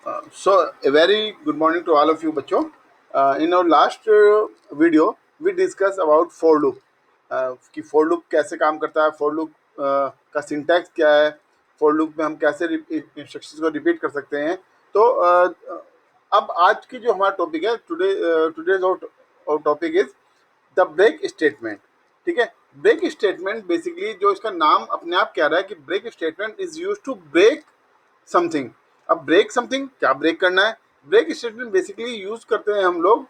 So a very good morning to all of you बच्चों. In our last video we discuss about for loop कि for loop कैसे काम करता है, for loop का syntax क्या है, for loop में हम कैसे instructions को repeat कर सकते हैं. तो अब आज की जो हमारा टॉपिक है today's our topic is the break statement. ठीक है, ब्रेक स्टेटमेंट बेसिकली जो इसका नाम अपने आप कह रहा है कि break statement is use to break something. अब ब्रेक समथिंग क्या ब्रेक करना है? ब्रेक स्टेटमेंट बेसिकली यूज करते हैं हम लोग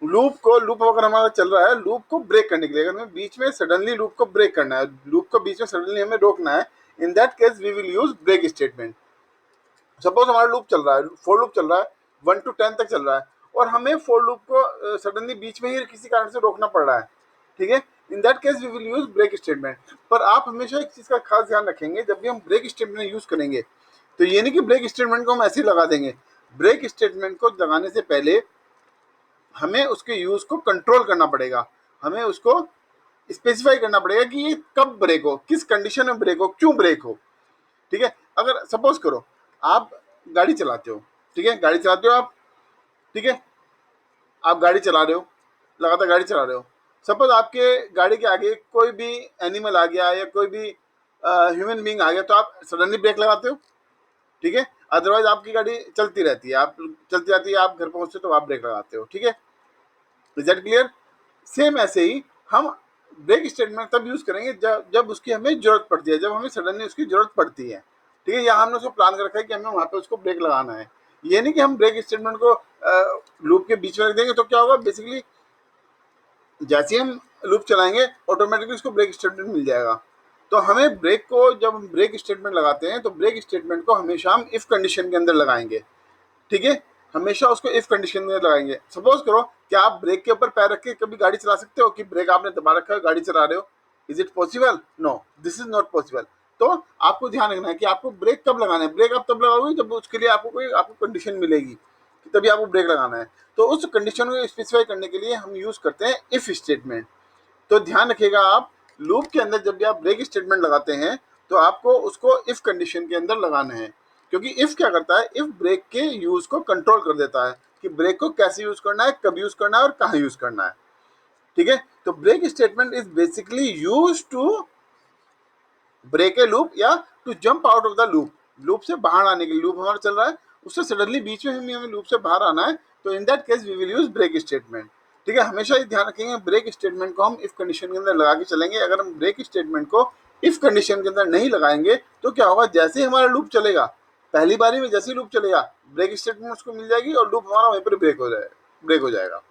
लूप अगर हमारा चल रहा है, लूप को ब्रेक करने के लिए. अगर हमें बीच में सडनली लूप को ब्रेक करना है, लूप को बीच में सडनली हमें रोकना है, in that case we will use break statement. Suppose हमारा लूप चल रहा है, फोर लूप चल रहा है, 1 to 10 तक चल रहा है, और हमें फोर लूप को सडनली बीच में ही किसी कारण से रोकना पड़ रहा है. ठीक है, in that case we will use break statement. पर आप हमेशा एक चीज का खास ध्यान रखेंगे, जब भी हम ब्रेक स्टेटमेंट यूज करेंगे तो ये नहीं कि ब्रेक स्टेटमेंट को हम ऐसे ही लगा देंगे. ब्रेक स्टेटमेंट को लगाने से पहले हमें उसके यूज को कंट्रोल करना पड़ेगा, हमें उसको स्पेसिफाई करना पड़ेगा कि ये कब ब्रेक हो, किस कंडीशन में ब्रेक हो, क्यों ब्रेक हो. ठीक है, अगर सपोज करो आप गाड़ी चलाते हो, ठीक है, गाड़ी चलाते हो आप, ठीक है, आप गाड़ी चला रहे हो, लगातार गाड़ी चला रहे हो. सपोज आपके गाड़ी के आगे कोई भी एनिमल आ गया या कोई भी ह्यूमन बीइंग आ गया, तो आप सडनली ब्रेक लगाते हो. ठीक है, अदरवाइज आपकी गाड़ी चलती रहती है, आप चलती रहती है, आप घर पहुंचते तो आप ब्रेक लगाते हो. ठीक है, इज दैट क्लियर? सेम ऐसे ही हम ब्रेक स्टेटमेंट तब यूज करेंगे जब उसकी हमें जरूरत पड़ती है, जब हमें सडनली उसकी जरूरत पड़ती है. ठीक है, यहाँ हमने उसको प्लान कर रखा है कि हमें वहां पे उसको ब्रेक लगाना है. ये नहीं कि हम ब्रेक स्टेटमेंट को लूप के बीच में रख देंगे तो क्या होगा, बेसिकली जैसे ही हम लूप चलाएंगे ऑटोमेटिकली उसको ब्रेक स्टेटमेंट मिल जाएगा. तो हमें ब्रेक को, जब हम ब्रेक स्टेटमेंट लगाते हैं तो ब्रेक स्टेटमेंट को हमेशा हम इफ कंडीशन के अंदर लगाएंगे. ठीक है, हमेशा उसको इफ कंडीशन में लगाएंगे. सपोज करो कि आप ब्रेक के ऊपर पैर रख के कभी गाड़ी चला सकते हो, कि ब्रेक आपने दबा रखा है, गाड़ी चला रहे हो? Is it possible? No, this is not possible. तो आपको ध्यान रखना है कि आपको ब्रेक कब लगाना है. ब्रेक आप तब लगाओगे जब उसके लिए आपको कंडीशन मिलेगी कि तभी आपको ब्रेक लगाना है. तो उस कंडीशन को स्पेसिफाई करने के लिए हम यूज करते हैं इफ स्टेटमेंट. तो ध्यान रखिएगा, आप लूप के अंदर जब भी आप ब्रेक स्टेटमेंट लगाते हैं तो आपको उसको इफ कंडीशन के अंदर लगाना है, क्योंकि इफ क्या करता है, इफ ब्रेक के यूज को कंट्रोल कर देता है कि ब्रेक को कैसे यूज करना है, कब यूज करना है और कहाँ यूज करना है. ठीक है, तो break statement is basically use to break a loop या to jump out of the loop. Loop से बाहर आने के लिए, लूप हमारा चल रहा है, उससे सडनली बीच में हमें लूप से बाहर आना है, तो in that case we will use break statement. ठीक है, हमेशा ये ध्यान रखेंगे, ब्रेक स्टेटमेंट को हम इफ कंडीशन के अंदर लगा के चलेंगे. अगर हम ब्रेक स्टेटमेंट को इफ कंडीशन के अंदर नहीं लगाएंगे तो क्या होगा, जैसे ही हमारा लूप चलेगा, पहली बारी में जैसे ही लूप चलेगा, ब्रेक स्टेटमेंट उसको मिल जाएगी और लूप हमारा वहीं पर ब्रेक हो जाएगा.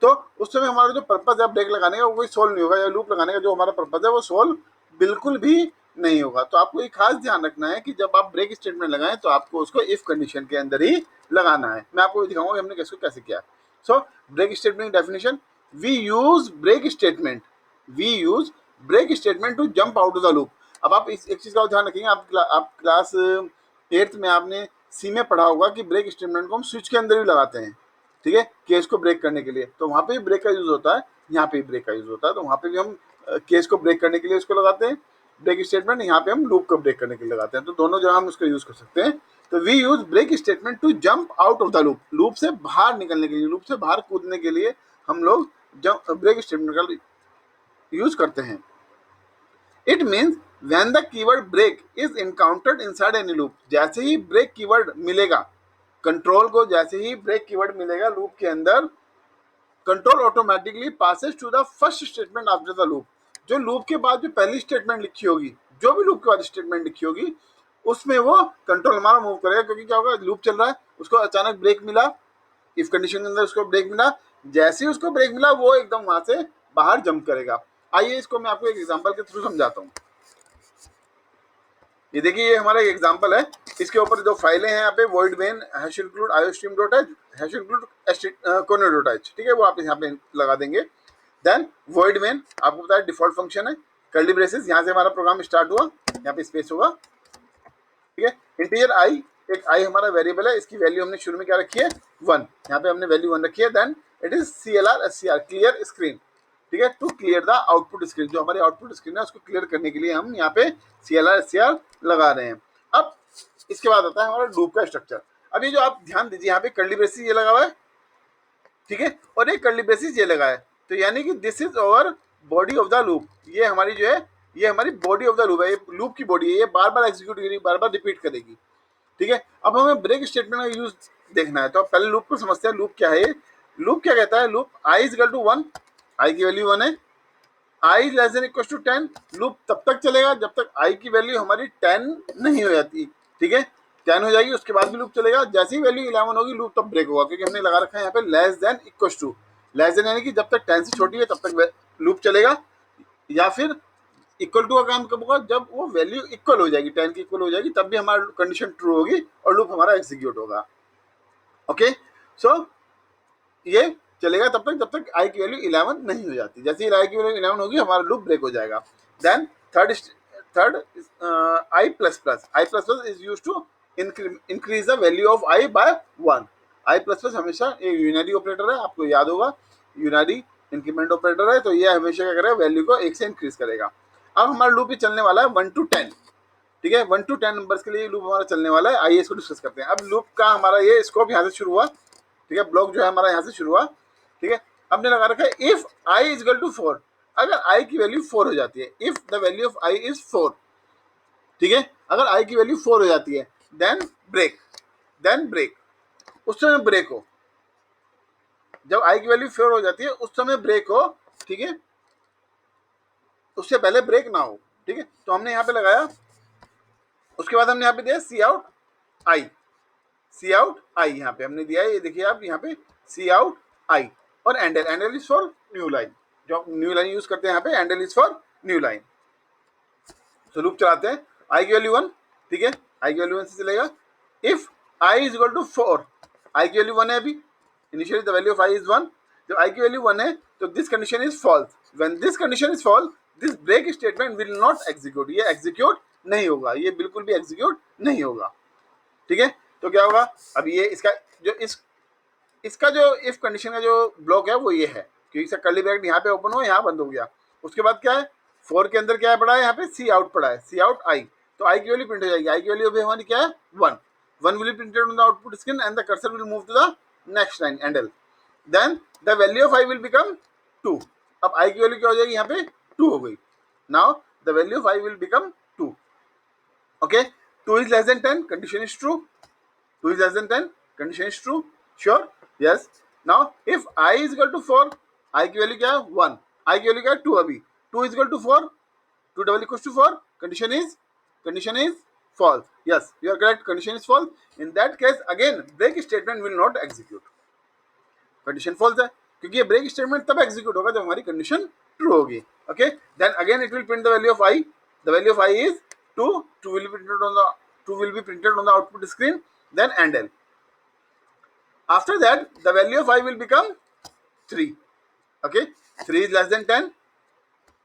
तो उस समय हमारा जो पर्पज है ब्रेक लगाने का, वो कोई सोल्व नहीं होगा, या लूप लगाने का जो हमारा पर्पज है वो सोल्व बिल्कुल भी नहीं होगा. तो आपको एक खास ध्यान रखना है कि जब आप ब्रेक स्टेटमेंट लगाएं तो आपको उसको इफ कंडीशन के अंदर ही लगाना है. मैं आपको दिखाऊंगा कि हमने कैसे किया. So break statement definition, we use break statement to jump out of the loop. अब आप इस एक चीज का ध्यान रखेंगे, आप क्लास 8th में आपने सी में पढ़ा होगा कि ब्रेक स्टेटमेंट को हम स्विच के अंदर भी लगाते हैं. ठीक है, केस को ब्रेक करने के लिए, तो वहां पे भी ब्रेक का यूज होता है, यहाँ पे भी ब्रेक का यूज होता है. तो वहां पे भी हम केस को ब्रेक करने के लिए उसको लगाते हैं ब्रेक स्टेटमेंट, यहाँ पे हम लूप को ब्रेक करने के लिए लगाते हैं. तो दोनों जगह हम उसको यूज कर सकते हैं. तो we use break statement to jump out of the loop. Loop से बाहर निकलने के लिए, लूप से बाहर कूदने के लिए हम लोग ब्रेक स्टेटमेंट का यूज करते हैं. It means when the keyword break is encountered inside any loop. जैसे ही ब्रेक कीवर्ड मिलेगा कंट्रोल को, जैसे ही ब्रेक कीवर्ड मिलेगा लूप के अंदर, control automatically passes to the first statement after the loop. जो लूप के बाद जो पहली स्टेटमेंट लिखी होगी, जो भी लूप के बाद स्टेटमेंट लिखी होगी, उसमें वो कंट्रोल हमारा मूव करेगा. क्योंकि क्या होगा, लूप चल रहा है, उसको अचानक ब्रेक मिला, इफ कंडीशन के अंदर उसको ब्रेक मिला, जैसे ही उसको ब्रेक मिला वो एकदम वहां से बाहर जंप करेगा. आइए इसको मैं आपको एक एग्जांपल के थ्रू समझाता हूँ. ये देखिए, ये हमारा एक एग्जांपल है. इसके ऊपर जो फाइलें हैं यहाँ पे void main #include iostream.h #include corner.h. ठीक है, वो आप यहाँ पे लगा देंगे. देन void main आपको पता है डिफॉल्ट फंक्शन है, कर्ली ब्रेसेस, यहाँ से हमारा प्रोग्राम स्टार्ट हुआ, यहाँ पे स्पेस होगा. ठीक है, इंटीजर आई, एक आई हमारा वेरिएबल है, इसकी वैल्यू हमने शुरू में क्या रखी है, 1. यहाँ पे हमने वैल्यू 1 रखी है. Then it is CLR clear screen. ठीक है, to clear the output screen. जो हमारी आउटपुट स्क्रीन है उसको क्लियर करने के लिए हम यहाँ पे CLR लगा रहे हैं. अब इसके बाद आता है हमारा लूप का स्ट्रक्चर. अब ये जो आप ध्यान दीजिए, यहाँ पे कर्ली ब्रेसेस ये लगा हुआ है, ठीक है, और एक कर्ली ब्रेसेस ये लगा है, तो यानी कि this is our body of the loop. ये हमारी जो है, ये हमारी बॉडी ऑफ द लूप है, ये लूप की बॉडी है, ये बार बार एग्जीक्यूट करेगी, बार बार रिपीट करेगी, ठीक है। अब हमें ब्रेक स्टेटमेंट का यूज देखना है, तो पहले लूप को समझते हैं। लूप क्या है? लूप क्या कहता है? Loop I is equal to 1, I की वैल्यू 1 है, I less than equal to 10, loop तब तक चलेगा जब तक आई की वैल्यू हमारी 10 नहीं हो जाती, ठीक है। 10 हो जाएगी उसके बाद भी लूप चलेगा, जैसे ही वैल्यू 11 होगी लूप तब ब्रेक होगा, क्योंकि हमने लगा रखा है यहाँ पे less than equal to. Less than यानी कि जब तक 10 से छोटी है तब तक लूप चलेगा, या फिर इक्वल टू का काम कब होगा? जब वो वैल्यू इक्वल हो जाएगी, 10 की इक्वल हो जाएगी, तब भी हमारा कंडीशन ट्रू होगी और लूप हमारा एग्जीक्यूट होगा। ओके, सो ये चलेगा तब तक जब तक आई की वैल्यू 11 नहीं हो जाती। जैसे ही आई की वैल्यू 11 होगी हमारा लूप ब्रेक हो जाएगा। Then third i plus plus is used to increase the value of i by 1। I plus plus हमेशा एक यूनरी ऑपरेटर है, आपको याद होगा, यूनरी इंक्रीमेंट ऑपरेटर है, तो ये हमेशा क्या करेगा? वैल्यू को 1 से इंक्रीज करेगा। अब हमारा लूप ही चलने वाला है 1 to 10, ठीक है, 1 to 10 नंबर्स के लिए लूप हमारा चलने वाला है। आइए इसको डिस्कस करते हैं। अब लूप का हमारा ये स्कोप यहाँ से शुरू हुआ, ठीक है, ब्लॉक जो है हमारा यहाँ से शुरू हुआ, ठीक है। हमने लगा रखा है if i is equal to 4, अगर आई की वैल्यू 4 हो जाती है, if the value of i is 4, ठीक है, अगर आई की वैल्यू 4 हो जाती है, देन ब्रेक, उस समय ब्रेक हो, जब आई की वैल्यू 4 हो जाती है उस समय ब्रेक हो, ठीक है, उससे पहले ब्रेक ना हो, ठीक है। तो हमने यहाँ पे लगाया, उसके बाद हमने यहाँ पे दिया सी आउट आई, यहाँ पे हमने दिया है, ये देखिए आप यहाँ पे सी आउट आई, और endl is for new line, जो आप न्यू लाइन यूज करते हैं यहाँ पे, endl is for new line. तो लूप चलाते हैं, आई की वैल्यू 1, ठीक है, आई की वैल्यू 1 से चलेगा। If i is equal to 4, i की वैल्यू 1 है अभी, initially the value of i is 1, जब आई की वैल्यू 1 है तो this condition is false. When this condition is false, this break statement will not execute, ये एग्जीक्यूट नहीं होगा, ये बिल्कुल भी एग्जीक्यूट नहीं होगा, ठीक है। तो क्या होगा? अब ये इसका जो इफ कंडीशन का जो ब्लॉक है वो ये है, क्योंकि इसका कर्ली ब्रैकेट यहाँ पे ओपन हो, यहाँ बंद हो गया। उसके बाद क्या है? 4 के अंदर क्या है पड़ा है? यहाँ पे सी आउट पड़ा है, सी आउट आई, तो आई की वैल्यू प्रिंट हो जाएगी। आई की वैल्यू अभी हमारी क्या है? 1 will be printed on the output screen and the cursor will move to the next line endl, then the value of i will become 2। अब आई की वैल्यू क्या हो जाएगी? यहाँ पे 2 हो गई। Now the value of i will become 2, okay. 2 is less than 10, condition is true. 2 is less than 10, condition is true. Sure? Yes. Now, if I is equal to 4, I की value क्या है? 1. I की value क्या है? 2 अभी. 2 is equal to 4. 2 double equals to 4. Condition is false. Yes, you are correct. Condition is false. In that case, again, break statement will not execute. Condition false है, क्योंकि ये break statement तब execute होगा जब हमारी condition true होगी. Okay. Then again, it will print the value of I. The value of I is 2. 2 will be printed on the output screen, then AND. After that, the value of I will become 3. Okay, 3 is less than 10.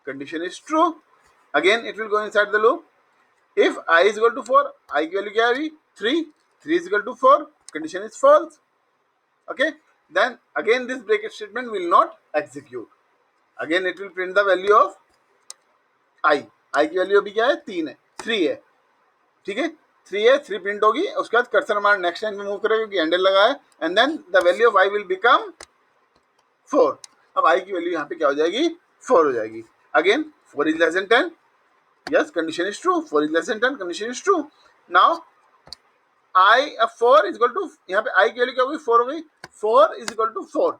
Condition is true. Again, it will go inside the loop. If I is equal to 4, I की value क्या है? 3. 3 is equal to 4. Condition is false. Okay, then again this break statement will not execute. Again, it will print the value of I. I की value अभी क्या है? 3 है, ठीक है, 3 प्रिंट होगी। उसके बाद कर्सर हमारा नेक्स्ट लाइन में मूव करेगा क्योंकि हैंडल लगा है, and then the value of i will become 4। अब आई की वैल्यू यहाँ पे क्या हो जाएगी? 4 हो जाएगी। Again 4 is less than 10, yes, condition is true. 4 is less than 10, condition is true. Now i 4 is equal to, यहाँ पे आई की वैल्यू क्या होगी? 4 हो गई। 4 is equal to 4,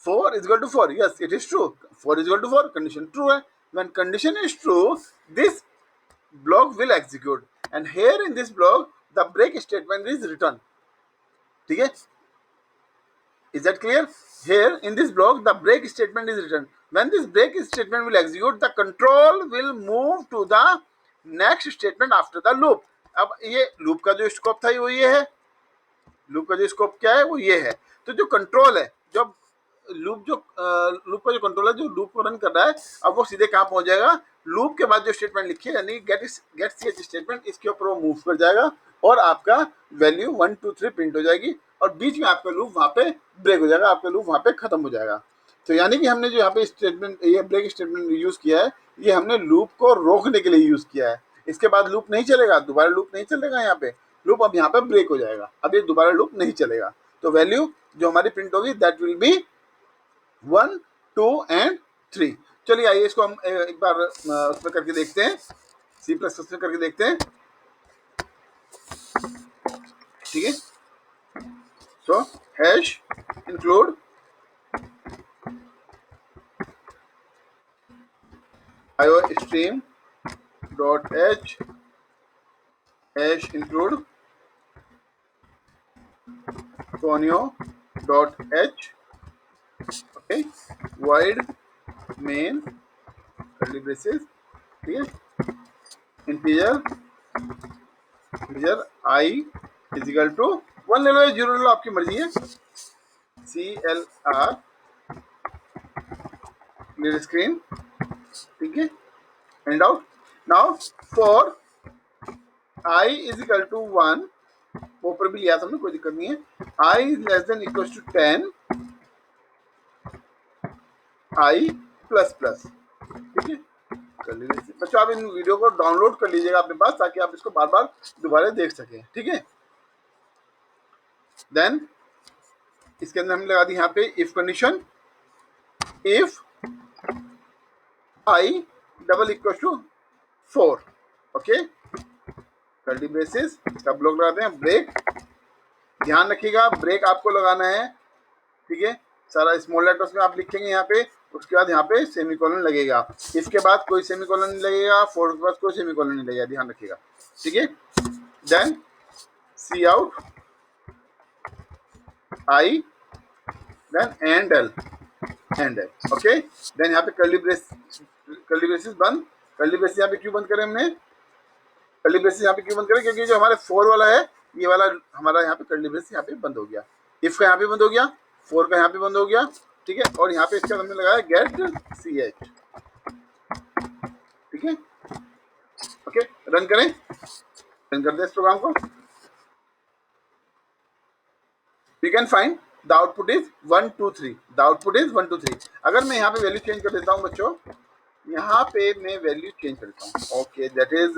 4 is equal to 4, yes, it is true. 4 is equal to 4, condition true है। When condition is true, this block will execute, and here in this block the break statement is written, ठीक है, is that clear? Here in this block the break statement is written. When this break statement will execute, the control will move to the next statement after the loop. अब ये loop का जो scope था वो ये है, loop का जो स्कोप क्या है वो ये है। तो जो कंट्रोल है, जो लूप का जो कंट्रोल है, जो लूप को रन कर रहा है, अब वो सीधे कहाँ पहुंच जाएगा? लूप के बाद जो स्टेटमेंट लिखी है यानी गेट ch स्टेटमेंट, इसके ऊपर वो मूव कर जाएगा और आपका वैल्यू 1 2 3 प्रिंट हो जाएगी और बीच में आपका लूप वहाँ पे ब्रेक हो जाएगा, आपका लूप वहाँ पे खत्म हो जाएगा। तो यानी कि हमने जो यहाँ पे स्टेटमेंट, ये ब्रेक स्टेटमेंट यूज किया है, ये हमने लूप को रोकने के लिए यूज किया है। इसके बाद लूप नहीं चलेगा, दोबारा लूप नहीं चलेगा, यहाँ पे लूप अब यहाँ पे ब्रेक हो जाएगा, अब ये दोबारा लूप नहीं चलेगा। तो वैल्यू जो हमारी प्रिंट होगी दैट विल बी 1, 2 एंड 3। चलिए आइए इसको हम एक बार उसमें करके देखते हैं, C++ में करके देखते हैं, ठीक है। So hash include iostream dot h hash include conio dot h, okay, void main curly braces, ठीक है, integer I is equal to 1 ले लो या 0 ले लो, आपकी मर्जी है। CLR क्लियर स्क्रीन, ठीक है, and out. Now for I is equal to 1, वो पर भी लिया था हमने, कोई दिक्कत नहीं है। I is less than equal to 10 I plus plus, ठीक है। कर लीजिए बच्चों, आप इन वीडियो को डाउनलोड कर लीजिएगा अपने पास, ताकि आप इसको बार बार दोबारा देख सकें, ठीक है। देन इसके अंदर हमने लगा दी यहाँ पे if condition, if I double equal to 4, okay, curly braces, इसका ब्लॉक लगाते हैं, ब्रेक, ध्यान रखिएगा ब्रेक आपको लगाना है, ठीक है। सारा स्मॉल लेटर्स में आप लिखेंगे यहाँ पे, उसके बाद यहाँ पे सेमीकोलन लगेगा, इसके बाद कोई सेमीकोलन नहीं लगेगा, फोर के बाद कोई सेमीकोलन नहीं लगेगा, ध्यान रखिएगा, ठीक है। Then c out i, then endl, okay. Then यहाँ पे कर्ली ब्रेसेस बंद, कर्ली ब्रेसेस यहाँ पे क्यों बंद करें हमने, कर्ली ब्रेसेस यहाँ पे क्यों बंद करें, क्योंकि जो हमारे 4 वाला है ये वाला हमारा यहाँ पे कर्ली ब्रेसेस यहाँ पे बंद हो गया, इफ का यहाँ पे बंद हो गया, 4 का यहाँ पे बंद हो गया, ठीक है। और यहाँ पे इसका हमने लगाया गेट ch, ठीक है, ओके। रन करें, रन कर दे इस प्रोग्राम को, we can find the output is 1 2 3, the output is 1 2 3। अगर मैं यहाँ पे वैल्यू चेंज कर देता हूँ बच्चों, यहाँ पे मैं वैल्यू चेंज कर देता हूँ, okay, that is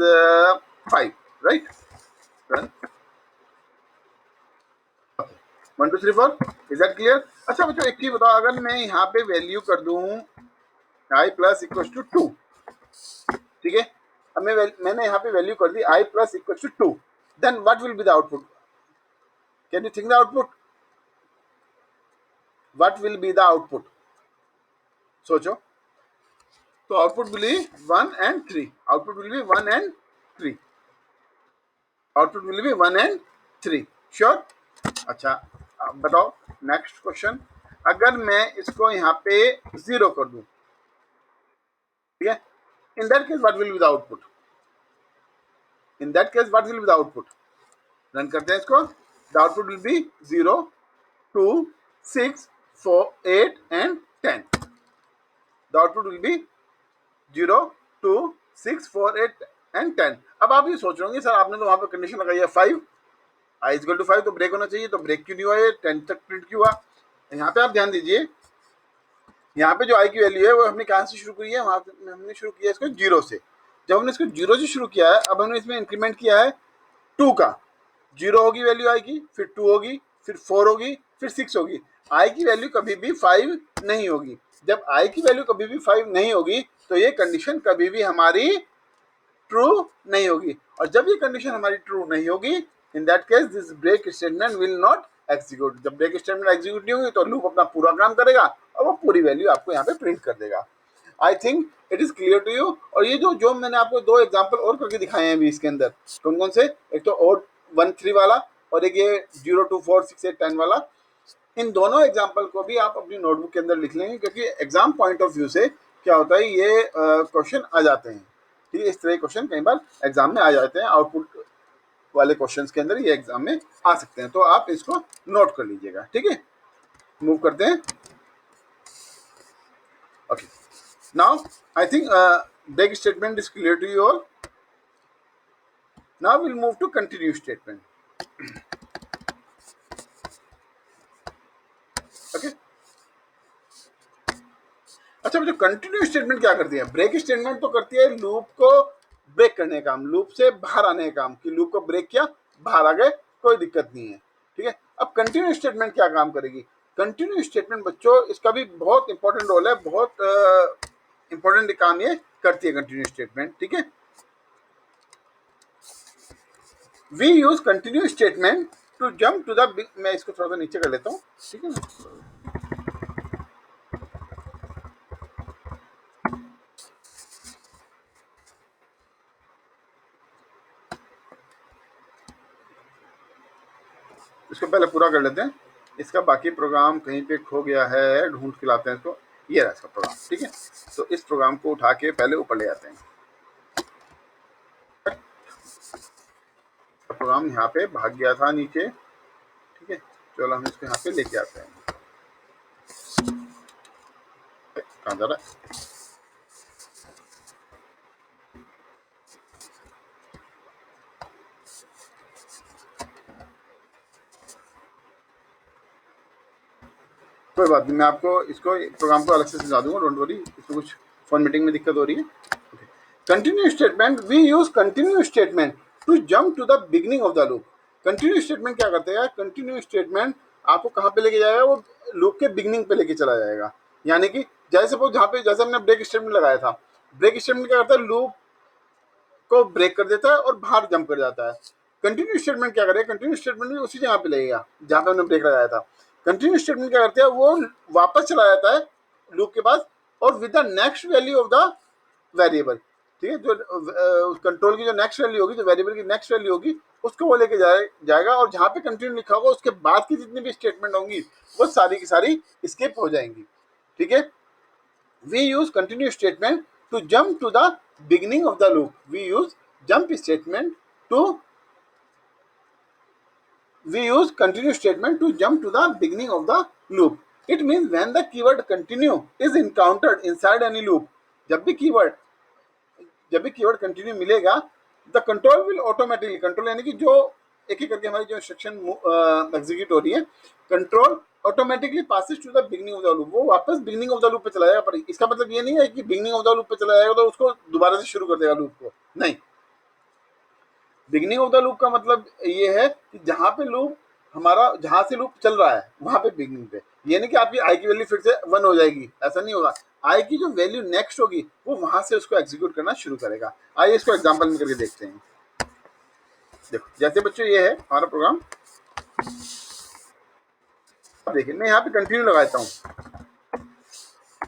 5, right, run, 1 2 3 4, is that clear. अच्छा बच्चों एक चीज बताओ, अगर मैं यहाँ पे वैल्यू कर दूं i प्लस इक्वल टू 2, ठीक है, अब मैंने यहाँ पे वैल्यू कर दी i plus equal to 2, then what will be the output, can you think the output, what will be the output, सोचो। तो output will be 1 and 3, output will be 1 and 3, output will be 1 and 3, sure. अच्छा अब बताओ next question, अगर मैं इसको यहाँ पे 0 कर दूं, ठीक है, in that case what will be the output, in that case what will be the output, run करते हैं इसको, the output will B 0 2 6 4 8 and 10, the output will B 0 2 6 4 8 and 10। अब आप ये सोच रहे होंगे सर आपने तो वहां पे कंडीशन लगाई है 5, i इज इक्वल टू 5, तो ब्रेक होना चाहिए, तो ब्रेक क्यों नहीं हुआ, ये 10 तक प्रिंट क्यों हुआ। यहाँ पे आप ध्यान दीजिए, यहाँ पे जो i की वैल्यू है वो हमने कहाँ से शुरू की है, वहां हमने शुरू किया इसको 0 से। जब हमने इसको 0 से शुरू किया है, अब हमने इसमें इंक्रीमेंट किया है 2 का, 0 होगी वैल्यू i की, फिर 2 होगी, फिर 4 होगी, फिर 6 होगी, i की वैल्यू कभी भी 5 नहीं होगी। जब i की वैल्यू कभी भी 5 नहीं होगी तो ये कंडीशन कभी भी हमारी ट्रू नहीं होगी, और जब ये कंडीशन हमारी ट्रू नहीं होगी, in that case this break statement will not execute. जब ब्रेक स्टेटमेंट एग्जीक्यूट नहीं होगी तो लूप अपना पूरा काम करेगा और वो पूरी वैल्यू आपको यहाँ पे प्रिंट कर देगा। I think it is clear to you. और ये जो मैंने आपको 2 एग्जाम्पल और करके दिखाए हैं अभी इसके अंदर, कौन कौन से, एक तो ओड 1 3 वाला और एक ये 0 2 4 6 8 10 वाला, इन दोनों एग्जाम्पल को भी आप अपनी नोटबुक के अंदर लिख लेंगे, क्योंकि एग्जाम पॉइंट ऑफ व्यू से क्या होता है ये क्वेश्चन आ जाते हैं, ठीक है। इस तरह के क्वेश्चन कई बार एग्जाम में आ जाते हैं, आउटपुट वाले क्वेश्चंस के अंदर ये एग्जाम में आ सकते हैं, तो आप इसको नोट कर लीजिएगा, ठीक है। मूव करते हैं, okay. Now I think break statement is clear to you all. Now will move to continue statement, okay. अच्छा जो कंटिन्यू स्टेटमेंट क्या करती है, ब्रेक स्टेटमेंट तो करती है लूप को ब्रेक करने का काम, लूप से बाहर आने का काम, कि लूप को ब्रेक किया बाहर आ गए, कोई दिक्कत नहीं है, ठीक है। अब कंटिन्यू स्टेटमेंट क्या काम करेगी? कंटिन्यू स्टेटमेंट बच्चों इसका भी बहुत इंपॉर्टेंट रोल है, बहुत इंपॉर्टेंट काम ये करती है कंटिन्यू स्टेटमेंट, ठीक है। We use continue statement to jump to the, मैं इसको थोड़ा सा नीचे कर लेता हूँ, ठीक है ना। इसको पहले पूरा कर लेते हैं, इसका बाकी प्रोग्राम कहीं पे खो गया है, ढूंढ के लाते हैं इसको। ये रहा इसका प्रोग्राम, ठीक है। तो इस प्रोग्राम को उठा के पहले ऊपर ले आते हैं। प्रोग्राम यहाँ पे भाग गया था नीचे, ठीक है। चलो हम इसको यहाँ पे लेके आते हैं। कहाँ जा रहा है? कोई बात नहीं, मैं आपको इसको प्रोग्राम को अलग से समझा दूंगा, डोंट वरी। इसमें कुछ फॉर्मेटिंग में दिक्कत हो रही है। Continue statement, we use continue statement to jump to the beginning of the loop. Continue statement क्या करते हैं? कंटिन्यू स्टेटमेंट आपको कहाँ पे लेके जाएगा? वो लूप के बिगिनिंग पे लेके चला जाएगा। यानी कि जैसे सपोज जहाँ पे, जैसे हमने ब्रेक स्टेटमेंट लगाया था, ब्रेक स्टेटमेंट क्या करता है? लूप को ब्रेक कर देता है और बाहर जंप कर जाता है। कंटिन्यू स्टेटमेंट क्या करेगा? कंटिन्यू स्टेटमेंट भी उसी जगह पे लगेगा जहाँ पे हमने ब्रेक लगाया था। कंटिन्यू स्टेटमेंट क्या करते हैं? वो वापस चला जाता है लूप के पास और with the next value of the variable, ठीक है। जो कंट्रोल की जो नेक्स्ट वैल्यू होगी, जो वेरिएबल की नेक्स्ट वैल्यू होगी, उसको वो लेके जाएगा और जहाँ पे कंटिन्यू लिखा होगा उसके बाद की जितनी भी स्टेटमेंट होंगी वो सारी की सारी स्किप हो जाएंगी, ठीक है। We use continue statement to jump to the beginning of the loop. We use jump statement to we use continue statement to jump to the beginning of the loop. It means when the keyword continue is encountered inside any loop, जब भी keyword continue मिलेगा, the control will automatically, control यानी कि जो एक एक करके हमारी जो इंस्ट्रक्शन एग्जीक्यूट हो रही है, control automatically passes to the beginning of the loop, वो वापस बिगिनिंग ऑफ द लूप पे चला जाएगा। पर इसका मतलब ये नहीं है कि बिगिनिंग ऑफ द लूप पे चला जाएगा तो उसको दोबारा से शुरू कर देगा लूप को, नहीं। बिगिनिंग ऑफ द लूप का मतलब ये है कि जहां पे लूप हमारा, जहां से लूप चल रहा है वहां पे बिगिनिंग पे, ये नहीं कि आपकी आई की वैल्यू फिर से 1 हो जाएगी, ऐसा नहीं होगा। आई की जो वैल्यू नेक्स्ट होगी वो वहां से उसको एग्जीक्यूट करना शुरू करेगा। आइए इसको एग्जांपल में करके देखते हैं। देखो जैसे बच्चों ये है हमारा प्रोग्राम, देखिए मैं यहाँ पे कंटिन्यू लगाता हूँ,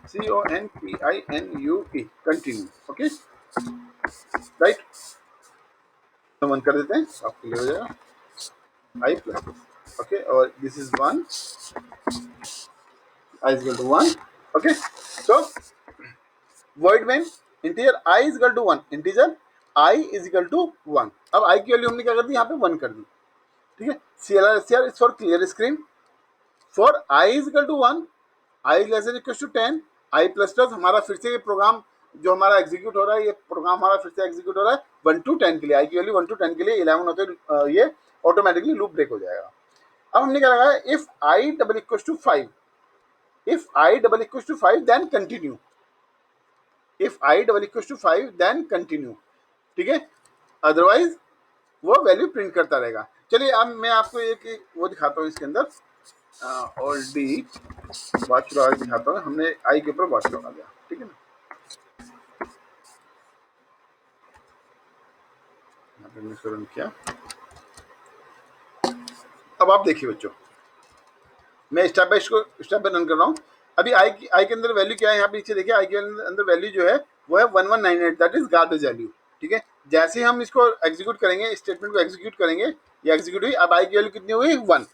CONTINUE, कंटिन्यू, ओके राइट। तो 1 कर देते हैं, आप क्लियर हो जाएगा, आई प्लस, ओके। और this is 1, I is equal to 1, okay. So void main integer I is equal to 1, integer I is equal to 1। अब I की वैल्यू हमने क्या कर दी? यहाँ पे 1 कर दी, ठीक है। CLR SCR is for clear screen, for I is equal to 1, I less than equal to 10, I plus plus हमारा फिर से ये प्रोग्राम जो हमारा एग्जीक्यूट हो रहा है, ये प्रोग्राम हमारा फिर से एग्जीक्यूट हो रहा है 1 to 10 के लिए। I की वैल्यू 1 to 10 के लिए 11 होते ये ऑटोमेटिकली लूप ब्रेक हो जाएगा। अब हमने क्या लगाया? If I double equal to 5, if I double equals to 5 then continue, if I double equals to 5 then continue, ठीक है। अदरवाइज वो वैल्यू प्रिंट करता रहेगा। चलिए अब मैं आपको एक वो दिखाता हूँ इसके अंदर, ऑल डी वॉच लॉग दिखाता हूँ। हमने आई के ऊपर वॉच लगा दिया, ठीक है ना। यहाँ पे मैं रन किया। अब आप देखिए बच्चों, मैं स्टेप बाय स्टेप रन कर रहा हूँ। अभी आई के अंदर वैल्यू क्या है? यहाँ पे नीचे देखिए, आई के अंदर वैल्यू जो है वो है 1198, दैट इज गार्बेज वैल्यू, ठीक है। जैसे ही हम इसको एग्जीक्यूट करेंगे, स्टेटमेंट को एग्जीक्यूट करेंगे, ये एग्जीक्यूट हुई। अब आई की वैल्यू कितनी हुई? 1,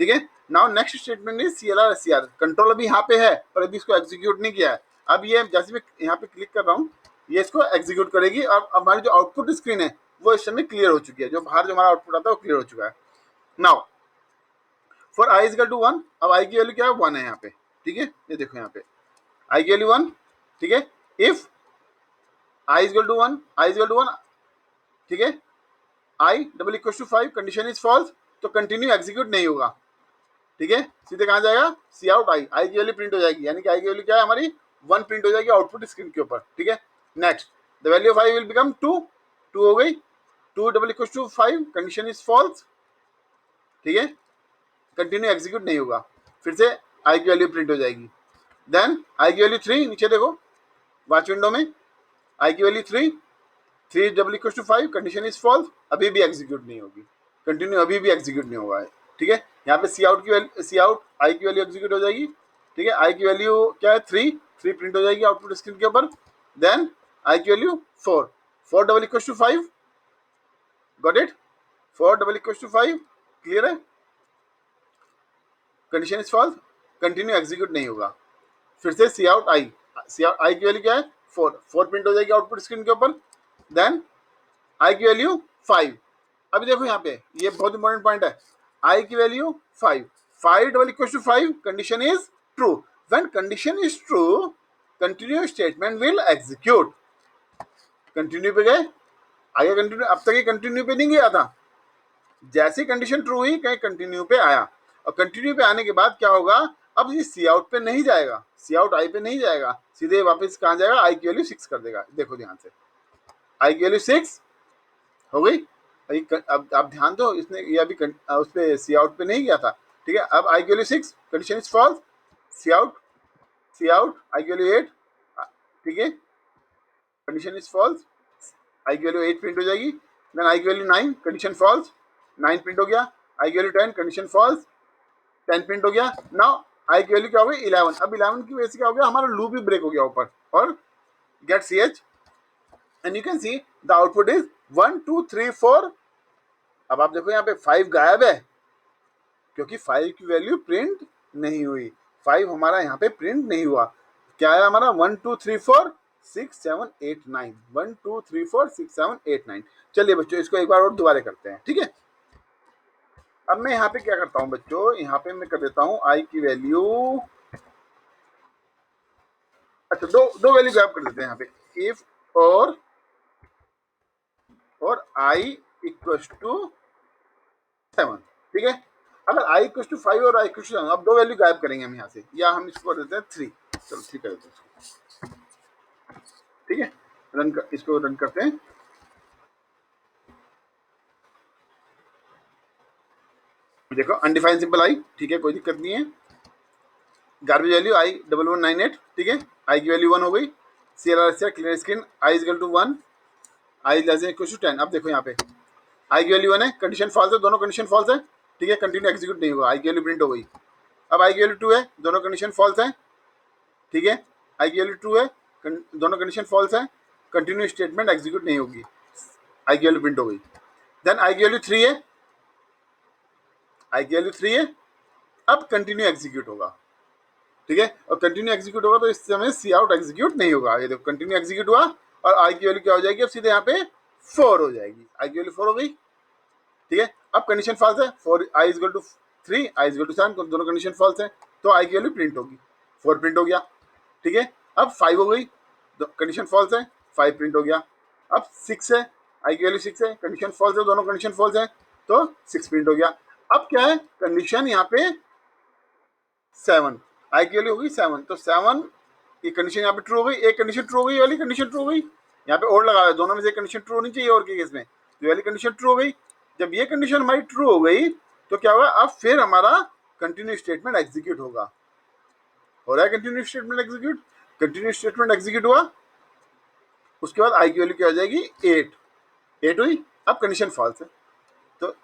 ठीक है। Now next statement is CLR SCR, control अभी यहाँ पे है पर अभी इसको एग्जीक्यूट नहीं किया है। अब ये जैसे मैं यहाँ पे क्लिक कर रहा हूँ, ये इसको एग्जीक्यूट करेगी और हमारी जो आउटपुट स्क्रीन है वो इस समय क्लियर हो चुकी है, जो बाहर जो हमारा आउटपुट आता है वो क्लियर हो चुका है। Now for i is equal to 1, अब आई की वैल्यू क्या है? 1 है यहाँ पे, ठीक है। ये देखो यहाँ पे आई की वैल्यू 1, ठीक है। If i is equal to 1, i is equal to 1, ठीक है। I double equal to 5, condition is false, तो कंटिन्यू एग्जीक्यूट नहीं होगा, ठीक है। सीधे कहाँ जाएगा? सी आउट आई, आई की वैल्यू प्रिंट हो जाएगी, यानी कि आई की वैल्यू क्या है हमारी? 1 प्रिंट हो जाएगी आउटपुट स्क्रीन के ऊपर, ठीक है। Next the value of i will become 2, 2 हो गई, 2 double equal to 5, condition is false, ठीक है, कंटिन्यू एग्जीक्यूट नहीं होगा। फिर से आई की वैल्यू प्रिंट हो जाएगी। देन आई की वैल्यू 3, नीचे देखो वॉच विंडो में आई की value 3, 3 double equal to 5, condition is false, अभी भी एग्जीक्यूट नहीं होगी, कंटिन्यू अभी भी एग्जीक्यूट नहीं हुआ है। ठीक है, यहाँ पे सी आउट की वैल्यू, सी आउट आई की वैल्यू एग्जीक्यूट हो जाएगी। ठीक है, आई की वैल्यू क्या है 3, 3 प्रिंट हो जाएगी आउटपुट स्क्रीन के ऊपर। देन आई की value 4, 4 double equal to 5, got it, 4 double equal to 5, clear है, condition is false, continue execute नहीं होगा। फिर से सी out I, C out i की वैल्यू क्या है 4, 4 प्रिंट हो जाएगी आउटपुट स्क्रीन के ऊपर। देन आई की वैल्यू 5, अभी देखो यहाँ पे ये बहुत इंपॉर्टेंट पॉइंट है, आई की value 5, 5 double equal to 5, condition is true, when condition is true continue statement will execute. Continue पे गए, आगे कंटिन्यू, अब तक ये कंटिन्यू पे नहीं गया था, जैसी कंडीशन ट्रू हुई कहीं कंटिन्यू पे आया, और कंटिन्यू पे आने के बाद क्या होगा, अब ये सी आउट पे नहीं जाएगा, सी आउट आई पे नहीं जाएगा, सीधे वापस कहाँ जाएगा, आई की वैल्यू 6 कर देगा। देखो ध्यान से, आई की वैल्यू 6 हो गई। अब ध्यान दो, इसने ये अभी उस पे सी आउट पे नहीं गया था। ठीक है, अब आई की value 6, condition is false, c out, c out i की वैल्यू 8, ठीक है, कंडीशन इज फॉल्स, आई की वैल्यू 8 प्रिंट हो जाएगी। देन आई की वैल्यू 9, कंडीशन फॉल्स, 9 प्रिंट हो गया। आई की वैल्यू 10, कंडीशन फॉल्स, 10 प्रिंट हो गया। नाउ आई की वैल्यू क्या हो गई 11, अब 11 की वजह से क्या हो गया, हमारा लूप भी ब्रेक हो गया ऊपर, और get c h and you can see the output is 1 2 3 4। अब आप देखो यहाँ पे 5 गायब है, क्योंकि 5 की वैल्यू प्रिंट नहीं हुई, 5 हमारा यहाँ पे प्रिंट नहीं हुआ। क्या है हमारा 1 2 3 4 6 7 8 9, 1 2 3 4 6 7 8 9। चलिए बच्चों इसको एक बार और दोबारा करते हैं। ठीक है, अब मैं यहाँ पे क्या करता हूँ बच्चों, यहाँ पे मैं कर देता हूँ आई की वैल्यू, अच्छा दो वैल्यू गायब कर देते हैं यहाँ पे, इफ और आई इक्वल टू 7। ठीक है, अगर आई इक्वल टू 5 और आई इक्वल टू 7, अब दो वैल्यू गायब करेंगे हम यहाँ से, या हम इसको कर देते हैं 3, चलो 3 कर देते हैं इसको। ठीक है, इसको रन करते हैं। देखो अनडिफाइंड सिंपल आई, ठीक है, कोई दिक्कत नहीं है। गार्बेज वैल्यू आई 1198, ठीक है, आई की वैल्यू 1 हो गई। CLR clear screen, i is equal to 1, i less than equal to 10। अब देखो यहाँ पे आई की वैल्यू 1 है, कंडीशन फॉल्स है, दोनों कंडीशन फॉल्स है। ठीक है, कंटिन्यू एग्जीक्यूट नहीं हुआ, आई की वैल्यू प्रिंट हो गई। अब आई की वैल्यू 2 है, दोनों कंडीशन फॉल्स है। ठीक है, आई की वैल्यू 2 है, दोनों कंडीशन फॉल्स है, कंटिन्यू स्टेटमेंट एग्जीक्यूट नहीं होगी, आई की वैल्यू प्रिंट हो गई। देन आई की वैल्यू 3 है, आई की वैल्यू 3 है, अब कंटिन्यू एग्जीक्यूट होगा। ठीक है, और कंटिन्यू एग्जीक्यूट होगा तो इस समय सी आउट एग्जीक्यूट नहीं होगा। ये देखो कंटिन्यू एग्जीक्यूट हुआ, और आई की वैल्यू क्या हो जाएगी, अब सीधे यहाँ पे 4 हो जाएगी, आई की वैल्यू 4 हो गई। ठीक है, अब कंडीशन फॉल्स है, 4 I is equal to 3, I is equal to 7, दोनों कंडीशन फॉल्स है, तो आई की वैल्यू प्रिंट होगी, 4 प्रिंट हो गया। ठीक है, अब 5 हो गई, कंडीशन फॉल्स है, 5 प्रिंट हो गया। अब 6 है, आई की वैल्यू 6 है, कंडीशन फॉल्स है, दोनों कंडीशन फॉल्स है, तो 6 प्रिंट हो गया। अब क्या है, कंडीशन यहाँ पे 7, आई की वैल्यू हो गई 7, तो 7 ये कंडीशन यहाँ पे ट्रू हो गई, एक कंडीशन ट्रू हो गई, वाली कंडीशन ट्रू हो गई, यहाँ पे और लगा है, दोनों में से कंडीशन ट्रू होनी चाहिए और के केस में, तो वाली कंडीशन ट्रू हो गई। जब ये कंडीशन हमारी ट्रू हो गई तो क्या होगा, अब फिर हमारा कंटिन्यू स्टेटमेंट एग्जीक्यूट होगा। हो रहा है continue statement execute, continue statement execute हुआ, उसके बाद आई की वैल्यू क्या हो जाएगी 8, 8 हुई, अब कंडीशन फॉल्स है, तो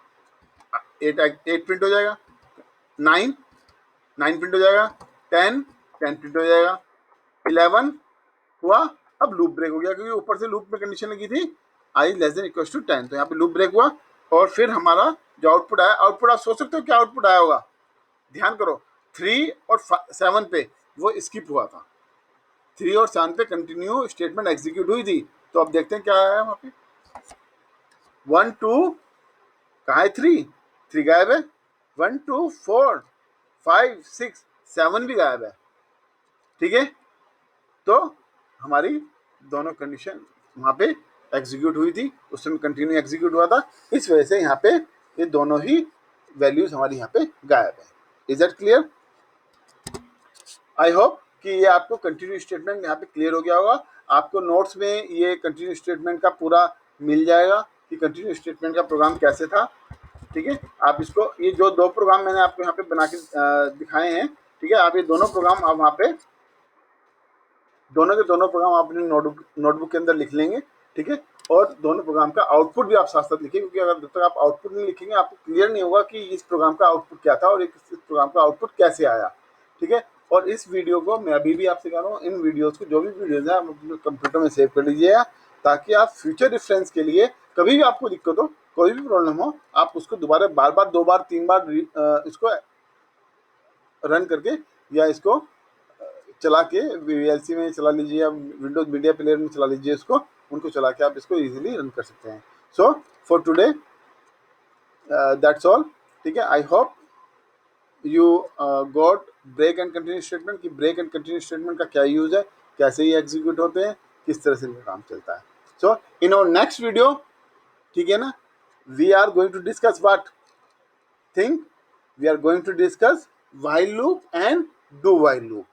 8 प्रिंट हो जाएगा, 9 प्रिंट हो जाएगा, 10 प्रिंट हो जाएगा, 11 हुआ, अब लूप ब्रेक हो गया, क्योंकि ऊपर से लूप में कंडीशन लगी थी आई लेस देन इक्वल टू 10, तो यहाँ पे लूप ब्रेक हुआ, और फिर हमारा जो आउटपुट आया, आउटपुट आप सोच सकते हो क्या आउटपुट आया होगा, ध्यान करो 3 और 7 पे वो स्किप हुआ था, 3 और 7 पे कंटिन्यू स्टेटमेंट एग्जीक्यूट हुई थी, तो अब देखते हैं क्या आया वहाँ पे, 1 2 कहाँ है, 3 गायब है, 1 2 4 5 6 7 भी गायब है। ठीक है, तो हमारी दोनों कंडीशन वहाँ पे एग्जीक्यूट हुई थी, उस समय कंटिन्यू एग्जीक्यूट हुआ था, इस वजह से यहाँ पे ये दोनों ही वैल्यूज हमारी यहाँ पे गायब है। Is that clear? I hope कि ये आपको कंटिन्यू स्टेटमेंट यहाँ पे क्लियर हो गया होगा। आपको नोट्स में ये कंटिन्यू स्टेटमेंट का पूरा मिल जाएगा कि कंटिन्यू स्टेटमेंट का प्रोग्राम कैसे था, ठीक है। आप इसको, ये जो दो प्रोग्राम मैंने आपको यहाँ पे बना के दिखाए हैं, ठीक है, आप ये दोनों प्रोग्राम आप वहाँ पे दोनों के दोनों प्रोग्राम आप अपने नोटबुक के अंदर लिख लेंगे, ठीक है। और दोनों प्रोग्राम का आउटपुट भी आप साथ साथ लिखेंगे, क्योंकि अगर जब तक आप आउटपुट नहीं लिखेंगे आपको क्लियर नहीं होगा कि इस प्रोग्राम का आउटपुट क्या था और इस प्रोग्राम का आउटपुट कैसे आया, ठीक है। और इस वीडियो को मैं अभी भी आपसे कह रहा हूँ, इन वीडियोज़ को जो भी वीडियोज़ है आप अपने कंप्यूटर में सेव कर लीजिएगा, ताकि आप फ्यूचर रेफरेंस के लिए कभी भी आपको दिक्कत हो, कोई भी प्रॉब्लम हो, आप उसको दोबारा बार बार 2 बार 3 बार इसको रन करके या इसको चला के वीएलसी में चला लीजिए या विंडोज मीडिया प्लेयर में चला लीजिए, इसको उनको चला के आप इसको इजीली रन कर सकते हैं। So for today that's all, ठीक है। I hope you got break and continue statement, कि ब्रेक एंड कंटिन्यू स्टेटमेंट का क्या यूज है, कैसे ये एग्जीक्यूट होते हैं, किस तरह से इनका काम चलता है। So in our next video, ठीक है ना, we are going to discuss what thing, we are going to discuss while loop and do while loop,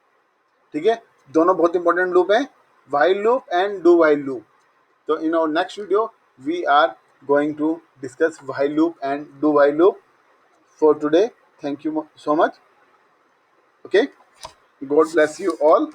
ठीक है। दोनों बहुत इंपॉर्टेंट लूप हैं, while loop and do while loop. तो in our next video we are going to discuss while loop and do while loop. For today, thank you so much. Okay, God bless you all.